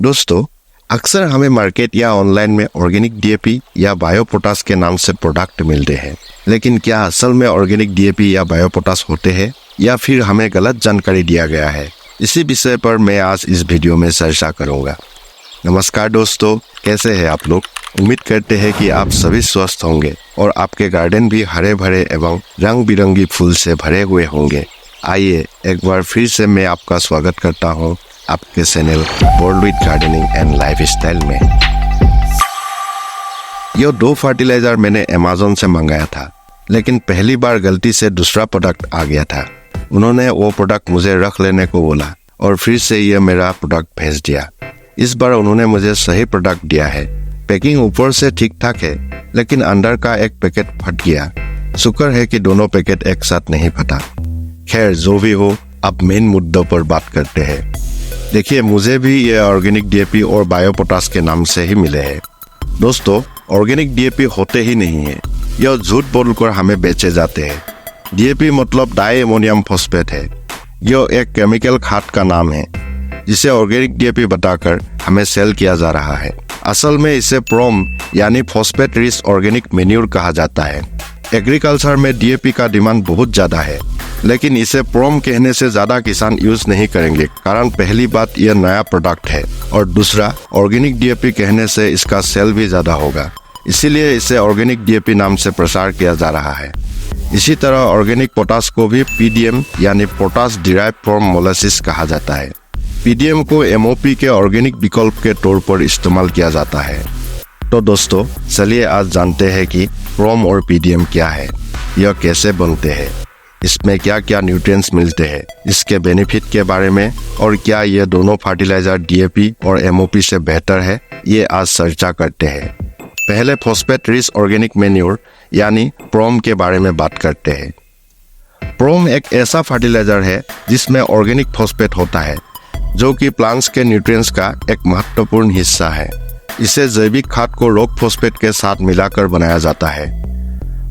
दोस्तों, अक्सर हमें मार्केट या ऑनलाइन में ऑर्गेनिक डीएपी या बायो पोटास के नाम से प्रोडक्ट मिलते हैं, लेकिन क्या असल में ऑर्गेनिक डीएपी या बायो पोटास होते हैं या फिर हमें गलत जानकारी दिया गया है? इसी विषय पर मैं आज इस वीडियो में चर्चा करूंगा। नमस्कार दोस्तों, कैसे हैं आप लोग? उम्मीद करते हैं कि आप सभी स्वस्थ होंगे और आपके गार्डन भी हरे भरे एवं रंग बिरंगी फूल से भरे हुए होंगे। आइए एक बार फिर से मैं आपका स्वागत करता हूं आपके channel world with gardening and lifestyle में। ये 2 फर्टिलाइजर मैंने अमेज़न से मंगाया था, लेकिन पहली बार गलती से दूसरा प्रोडक्ट आ गया था। उन्होंने वो प्रोडक्ट मुझे रख लेने को बोला और फिर से ये मेरा प्रोडक्ट भेज दिया। इस बार उन्होंने मुझे सही प्रोडक्ट दिया है। पैकिंग ऊपर से ठीक ठाक है, लेकिन अंदर का एक पैकेट फट गया। शुक्र है कि दोनों पैकेट एक साथ नहीं फटा। खैर, जो भी हो, अब मेन मुद्दों पर बात करते हैं। देखिए, मुझे भी ये ऑर्गेनिक डीएपी और बायो पोटास के नाम से ही मिले हैं। दोस्तों, ऑर्गेनिक डीएपी होते ही नहीं है, यह झूठ बोलकर हमें बेचे जाते हैं। डीएपी मतलब डाई अमोनियम फॉस्फेट है। यह एक केमिकल खाद का नाम है जिसे ऑर्गेनिक डीएपी बताकर हमें सेल किया जा रहा है। असल में इसे प्रोम यानी फॉस्फेट रिच ऑर्गेनिक मैन्योर कहा जाता है। एग्रीकल्चर में डीएपी का डिमांड बहुत ज्यादा है, लेकिन इसे प्रोम कहने से ज्यादा किसान यूज नहीं करेंगे, कारण पहली बात यह नया प्रोडक्ट है और दूसरा ऑर्गेनिक डीएपी कहने से इसका सेल भी ज्यादा होगा। इसीलिए इसे ऑर्गेनिक डीएपी नाम से प्रचार किया जा रहा है। इसी तरह ऑर्गेनिक पोटास को भी पीडीएम यानी पोटास डिराइव फ्रॉम मोलासिस कहा जाता है। पीडीएम को एमओपी के ऑर्गेनिक विकल्प के तौर पर इस्तेमाल किया जाता है। तो दोस्तों, चलिए आज जानते हैं कि प्रोम और पीडीएम क्या है, यह कैसे बनते हैं, इसमें क्या क्या न्यूट्रिएंट्स मिलते हैं, इसके बेनिफिट के बारे में, और क्या ये दोनों फर्टिलाइजर डीएपी और एमओपी से बेहतर है, ये आज चर्चा करते हैं। पहले फॉस्फेट रिच ऑर्गेनिक मैन्योर यानी प्रोम के बारे में बात करते हैं। प्रोम एक ऐसा फर्टिलाइजर है जिसमें ऑर्गेनिक फॉस्फेट होता है, जो कि प्लांट्स के न्यूट्रिएंट्स का एक महत्वपूर्ण हिस्सा है। इसे जैविक खाद को रॉक फॉस्फेट के साथ मिलाकर बनाया जाता है।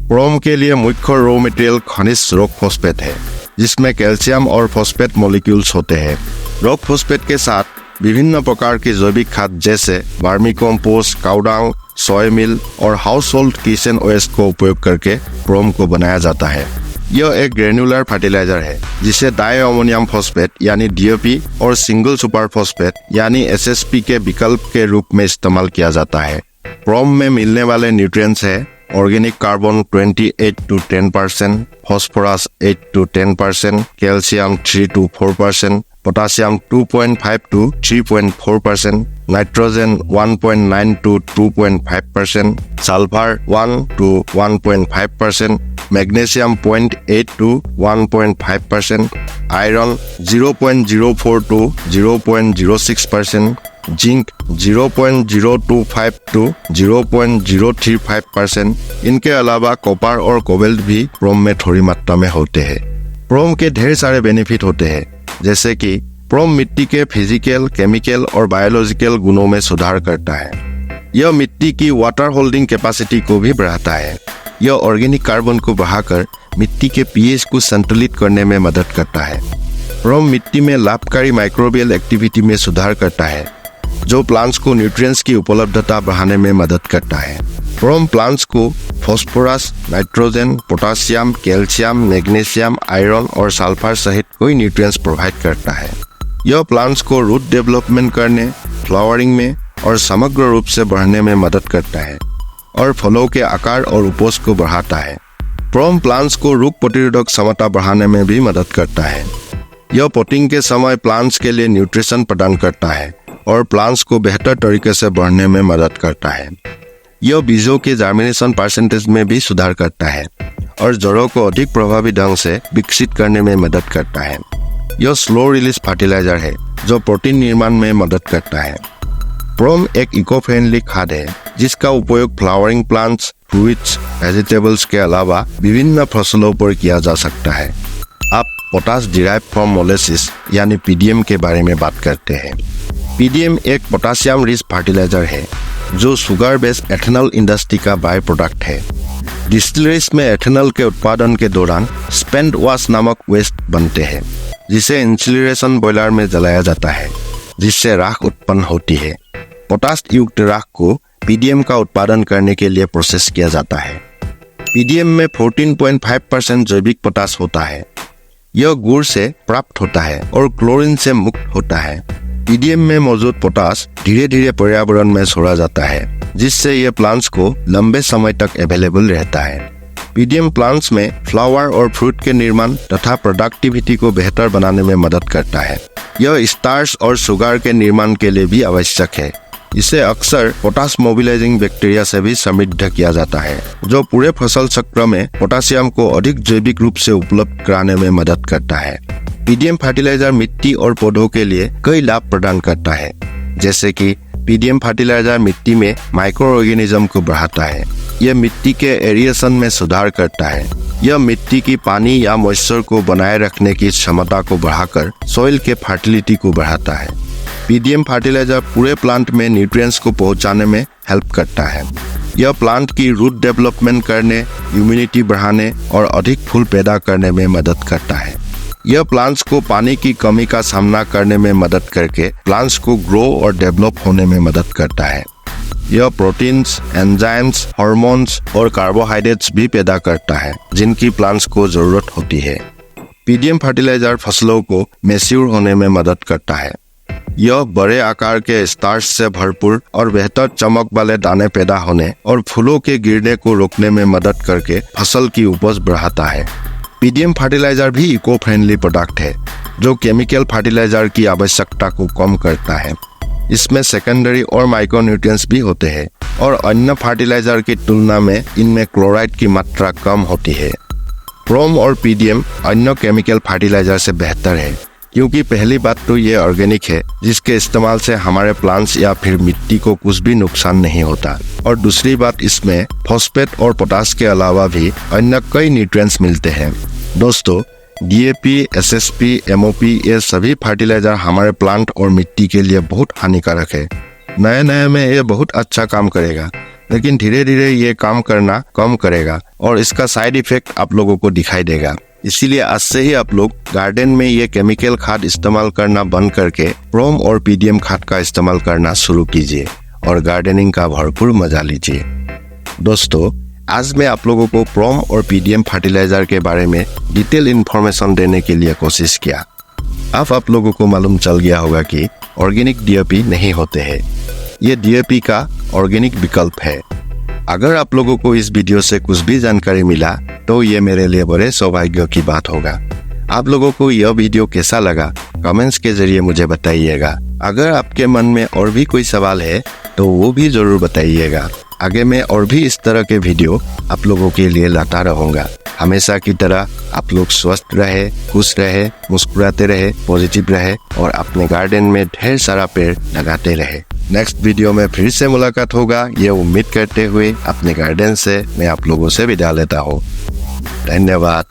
प्रोम के लिए मुख्य रॉ मटेरियल खनिज रॉक फॉस्फेट है, जिसमें कैल्शियम और फॉस्फेट मॉलिक्यूल्स होते हैं। रॉक फॉस्फेट के साथ विभिन्न प्रकार की जैविक खाद जैसे वर्मी कंपोस्ट, काउडांग, सोय मिल और हाउस होल्ड किचन वेस्ट को उपयोग करके प्रोम को बनाया जाता है। यह एक ग्रेनुलर फर्टिलाइजर है जिसे डाई अमोनियम फॉस्फेट यानी डीएपी और सिंगल सुपर फॉस्फेट यानी एसएसपी के विकल्प के रूप में इस्तेमाल किया जाता है। प्रोम में मिलने वाले न्यूट्रिएंट्स है organic carbon 28 to 10%, phosphorus 8 to 10%, calcium 3 to 4%, potassium 2.5 to 3.4%, nitrogen 1.9 to 2.5%, sulphur 1 to 1.5%, magnesium 0.8 to 1.5%, iron 0.04 to 0.06%, zinc 0.025 to 0.035%। इनके अलावा कॉपर और कोबाल्ट भी प्रोम में थोड़ी मात्रा में होते हैं। प्रोम के ढेर सारे बेनिफिट होते हैं, जैसे कि प्रोम मिट्टी के फिजिकल, केमिकल और बायोलॉजिकल गुणों में सुधार करता है। यह मिट्टी की वाटर होल्डिंग कैपेसिटी को भी बढ़ाता है। यह ऑर्गेनिक कार्बन को बढ़ाकर मिट्टी के पीएच को संतुलित करने में मदद करता है। प्रोम मिट्टी में लाभकारी माइक्रोबियल एक्टिविटी में सुधार करता है, जो प्लांट्स को न्यूट्रिएंट्स की उपलब्धता बढ़ाने में मदद करता है। प्रोम प्लांट्स को phosphorus, nitrogen, potassium, calcium, magnesium, iron और सल्फर सहित कई न्यूट्रिएंट्स प्रोवाइड करता है। यह प्लांट्स को रूट डेवलपमेंट करने, फ्लावरिंग में और समग्र रूप से बढ़ने में मदद करता है और फलों के आकार और उपज को बढ़ाता है। प्रोम प्लांट्स को रोग प्रतिरोधक क्षमता बढ़ाने में भी मदद करता है। यह पोटिंग के समय प्लांट्स के लिए न्यूट्रिशन प्रदान करता है और प्लांट्स को बेहतर तरीके से बढ़ने में मदद करता है। यह बीजों के जर्मिनेशन परसेंटेज में भी सुधार करता है और जड़ों को अधिक प्रभावी ढंग से विकसित करने में मदद करता है। यह स्लो रिलीज फर्टिलाइजर है जो प्रोटीन निर्माण में मदद करता है। प्रोम एक इको फ्रेंडली खाद है जिसका उपयोग फ्लावरिंग प्लांट्स, फ्रूट्स, वेजिटेबल्स के अलावा विभिन्न फसलों पर किया जा सकता है। अब पोटास डिराइव फ्रॉम मोलासिस यानी पीडीएम के बारे में बात करते हैं। पीडीएम एक पोटासियम रिच फर्टिलाइजर है जो शुगर बेस्ड एथेनॉल इंडस्ट्री का बाय प्रोडक्ट है। डिस्टिलरीज में एथेनॉल के उत्पादन के दौरान स्पेंट वाश नामक वेस्ट बनते हैं, जिसे इंसिनरेशन बॉयलर में जलाया जाता है। जिससे राख उत्पन्न होती है। पोटास युक्त राख को पीडीएम का उत्पादन करने के लिए प्रोसेस किया जाता है। पीडीएम में 14.5% जैविक पोटास होता है। यह गुड़ से प्राप्त होता है और क्लोरीन से मुक्त होता है। पीडीएम में मौजूद पोटास धीरे धीरे पर्यावरण में छोड़ा जाता है, जिससे यह प्लांट्स को लंबे समय तक अवेलेबल रहता है। पीडीएम प्लांट्स में फ्लावर और फ्रूट के निर्माण तथा प्रोडक्टिविटी को बेहतर बनाने में मदद करता है। यह स्टार्च और शुगर के निर्माण के लिए भी आवश्यक है। इसे अक्सर पोटास मोबिलाइजिंग बैक्टीरिया से भी समृद्ध किया जाता है, जो पूरे फसल चक्र में पोटासियम को अधिक जैविक रूप से उपलब्ध कराने में मदद करता है। पीडीएम फर्टिलाइजर मिट्टी और पौधों के लिए कई लाभ प्रदान करता है, जैसे कि पीडीएम फर्टिलाइजर मिट्टी में माइक्रो ऑर्गेनिज्म को बढ़ाता है। यह मिट्टी के एरिएशन में सुधार करता है। यह मिट्टी की पानी या मॉइस्चर को बनाए रखने की क्षमता को बढ़ाकर सॉइल के फर्टिलिटी को बढ़ाता है। पीडीएम फर्टिलाइजर पूरे प्लांट में न्यूट्रिएंट्स को पहुंचाने में हेल्प करता है। यह प्लांट की रूट डेवलपमेंट करने, इम्यूनिटी बढ़ाने और अधिक फूल पैदा करने में मदद करता है। यह प्लांट्स को पानी की कमी का सामना करने में मदद करके प्लांट्स को ग्रो और डेवलप होने में मदद करता है। यह प्रोटीन्स, एंजाइम्स, हार्मोन्स और कार्बोहाइड्रेट्स भी पैदा करता है, जिनकी प्लांट्स को जरूरत होती है। पीडीएम फर्टिलाइजर फसलों को मैच्योर होने में मदद करता है। यह बड़े आकार के स्टार्च से भरपूर और बेहतर चमक वाले दाने पैदा होने और फूलों के गिरने को रोकने में मदद करके फसल की उपज बढ़ाता है। पीडीएम फर्टिलाइजर भी इको फ्रेंडली प्रोडक्ट है, जो केमिकल फर्टिलाइजर की आवश्यकता को कम करता है। इसमें सेकेंडरी और माइक्रो न्यूट्रिएंट्स भी होते हैं और अन्य फर्टिलाइजर की तुलना में इनमें क्लोराइड की मात्रा कम होती है। प्रोम और पीडीएम अन्य केमिकल फर्टिलाइजर से बेहतर है, क्योंकि पहली बात तो ये ऑर्गेनिक है, जिसके इस्तेमाल से हमारे प्लांट्स या फिर मिट्टी को कुछ भी नुकसान नहीं होता, और दूसरी बात इसमें फॉस्फेट और पोटास के अलावा भी अन्य कई न्यूट्रिएंट्स मिलते हैं। दोस्तों, डीएपी, एसएसपी, एमओपी ये सभी फर्टिलाइजर हमारे प्लांट और मिट्टी के लिए बहुत हानिकारक है। नए में ये बहुत अच्छा काम करेगा, लेकिन धीरे धीरे ये काम करना कम करेगा और इसका साइड इफेक्ट आप लोगों को दिखाई देगा। इसीलिए आज से ही आप लोग गार्डन में ये केमिकल खाद इस्तेमाल करना बंद करके प्रोम और पीडीएम खाद का इस्तेमाल करना शुरू कीजिए और गार्डनिंग का भरपूर मजा लीजिए। दोस्तों, आज मैं आप लोगों को प्रोम और पीडीएम फर्टिलाइजर के बारे में डिटेल इन्फॉर्मेशन देने के लिए कोशिश किया। अब आप लोगों को मालूम चल गया होगा कि ऑर्गेनिक डीएपी नहीं होते हैं। ये डीएपी का ऑर्गेनिक विकल्प है। अगर आप लोगों को इस वीडियो से कुछ भी जानकारी मिला तो ये मेरे लिए बड़े सौभाग्य की बात होगा। आप लोगों को यह वीडियो कैसा लगा कमेंट्स के जरिए मुझे बताइएगा। अगर आपके मन में और भी कोई सवाल है तो वो भी जरूर बताइएगा। आगे मैं और भी इस तरह के वीडियो आप लोगों के लिए लाता रहूंगा। हमेशा की तरह आप लोग स्वस्थ रहे, खुश रहे, मुस्कुराते रहे, पॉजिटिव रहे और अपने गार्डन में ढेर सारा पेड़ लगाते रहे। नेक्स्ट वीडियो में फिर से मुलाकात होगा, ये उम्मीद करते हुए अपने गार्डन से मैं आप लोगों से विदा लेता हूँ। धन्यवाद।